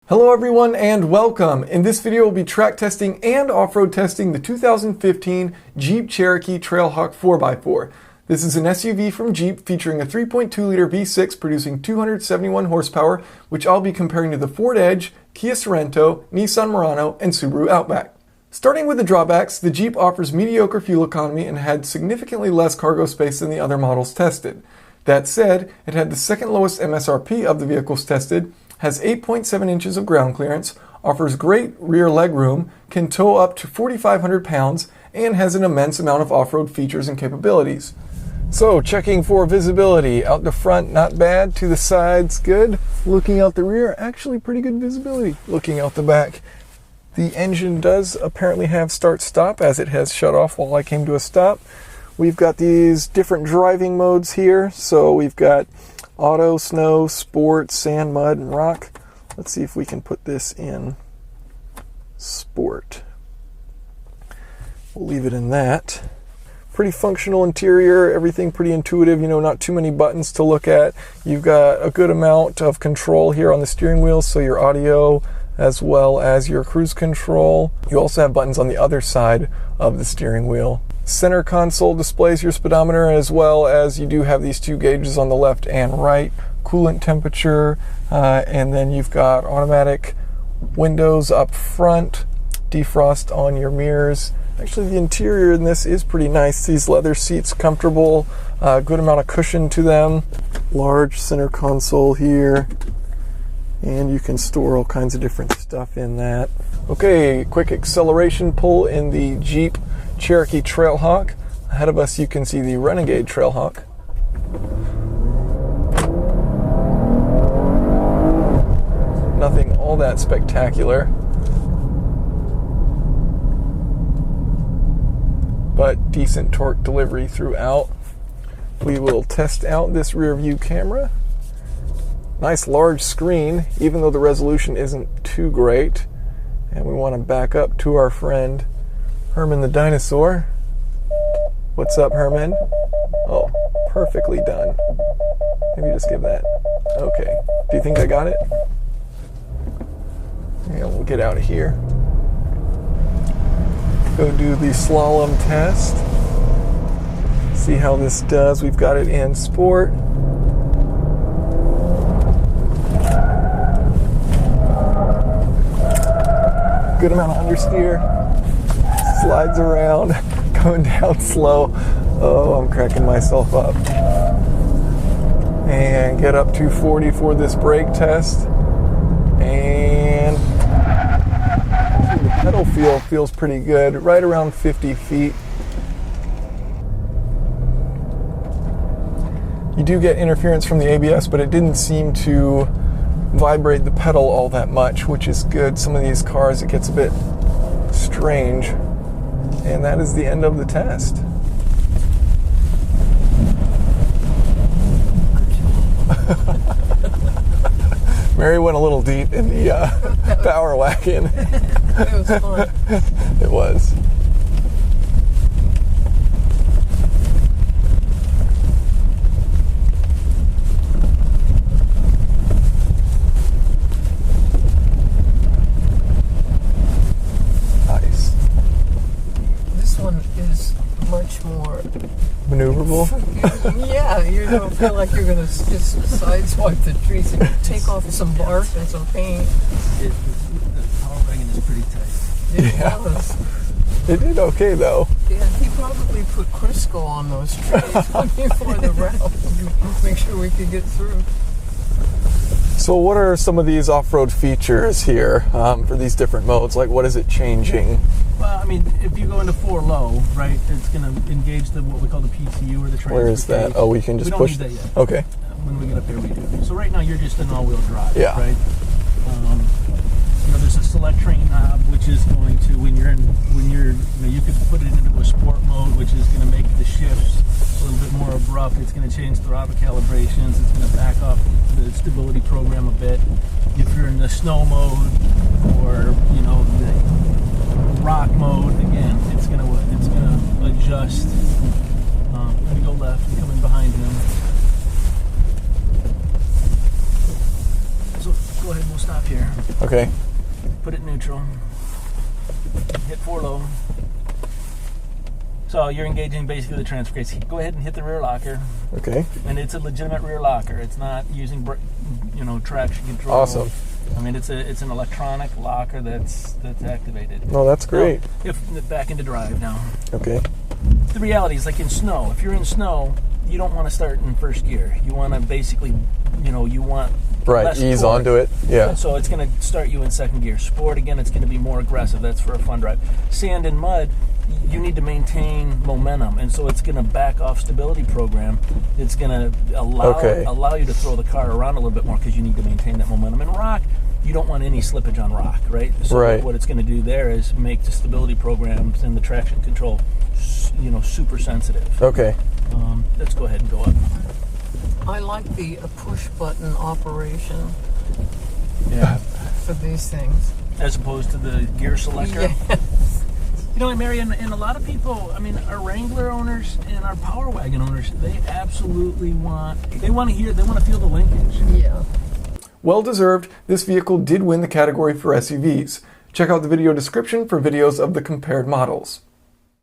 Hello everyone and welcome. In this video we'll be track testing and off-road testing the 2015 Jeep Cherokee Trailhawk 4x4. This is an SUV from Jeep featuring a 3.2-liter V6 producing 271 horsepower, which I'll be comparing to the Ford Edge, Kia Sorento, Nissan Murano, and Subaru Outback. Starting with the drawbacks, the Jeep offers mediocre fuel economy and had significantly less cargo space than the other models tested. That said, it had the second lowest MSRP of the vehicles tested, has 8.7 inches of ground clearance, offers great rear legroom, can tow up to 4,500 pounds, and has an immense amount of off-road features and capabilities. So, checking for visibility. Out the front, not bad. To the sides, good. Looking out the rear, actually pretty good visibility. Looking out the back. The engine does apparently have start-stop, as it has shut off while I came to a stop. We've got these different driving modes here. So we've got auto, snow, sport, sand, mud, and rock. Let's see if we can put this in sport. We'll leave it in that. Pretty functional interior, everything pretty intuitive, not too many buttons to look at. You've got a good amount of control here on the steering wheel, so your audio as well as your cruise control. You also have buttons on the other side of the steering wheel. Center console displays your speedometer, as well as you do have these two gauges on the left and right, coolant temperature, and then you've got automatic windows up front, defrost on your mirrors. Actually, the interior in this is pretty nice. These leather seats, comfortable, good amount of cushion to them. Large center console here, and you can store all kinds of different stuff in that. Okay, quick acceleration pull in the Jeep Cherokee Trailhawk. Ahead of us you can see the Renegade Trailhawk. Nothing all that spectacular, but decent torque delivery throughout. We will test out this rear view camera. Nice large screen, even though the resolution isn't too great. And we want to back up to our friend Herman the dinosaur. What's up, Herman? Oh, perfectly done. Maybe just give that. Okay. Do you think I got it? Yeah, we'll get out of here. Go do the slalom test. See how this does. We've got it in sport. Good amount of understeer. Slides around, going down slow. Oh, I'm cracking myself up. And get up to 40 for this brake test. And the pedal feel feels pretty good, right around 50 feet. You do get interference from the ABS, but it didn't seem to vibrate the pedal all that much, which is good. Some of these cars, it gets a bit strange. And that is the end of the test. Mary went a little deep in the power wagon. It was fun. It was. Nice. This one is much more maneuverable. Yeah, you don't feel like you're going to just sideswipe the trees and take off some bark and some paint. The power wagon is pretty tight. It was. It did okay though. Yeah, he probably put Crisco on those trees before the route to make sure we could get through. So what are some of these off-road features here for these different modes? Like, what is it changing? Well, I mean, if you go into 4 low, right, it's going to engage what we call the PTU or the transfer. Where is that? Oh, we can just push. We don't need that yet. Okay. When we get up there, we do. So right now, you're just in all-wheel drive. Yeah. Right. There's a select train knob, which is going to you could put it into a sport mode, which is going to make the shifts a little bit more abrupt. It's going to change throttle calibrations. It's going to back up the stability program a bit. If you're in the snow mode or the rock mode, again, it's going to adjust. Let me go left and coming behind him. So go go ahead, we'll stop here. Okay. Put it neutral. Hit 4 low. So you're engaging basically the transfer case. Go ahead and hit the rear locker. Okay. And it's a legitimate rear locker. It's not using, traction control. Awesome. I mean, it's an electronic locker that's activated. No, that's great. Now, if back into drive now. Okay. The reality is, like in snow, if you're in snow, you don't want to start in first gear. You want to basically, you want less ease torque. onto it. Yeah. So it's going to start you in second gear. Sport, again, it's going to be more aggressive. That's for a fun drive. Sand and mud, you need to maintain momentum, and so it's going to back off stability program. It's going to allow you to throw the car around a little bit more because you need to maintain that momentum. In rock, you don't want any slippage on rock, right? So what it's going to do there is make the stability programs and the traction control, super sensitive. Okay. Let's go ahead and go up. I like the push button operation Yeah. for these things. As opposed to the gear selector. Yeah. Mary, and a lot of people, our Wrangler owners and our Power Wagon owners, they absolutely want to feel the linkage. Yeah. Well deserved, this vehicle did win the category for SUVs. Check out the video description for videos of the compared models.